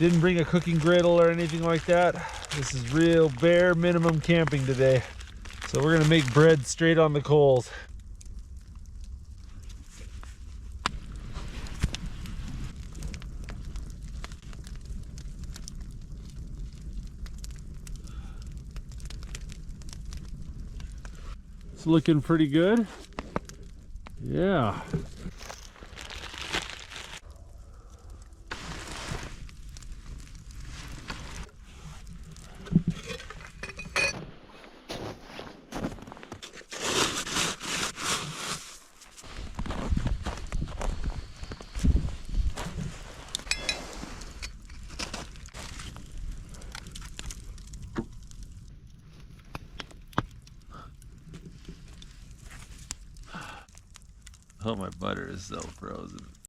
Didn't bring a cooking griddle or anything like that. This is real bare minimum camping today. So we're gonna make bread straight on the coals. It's looking pretty good. Yeah. Oh, my butter is so frozen.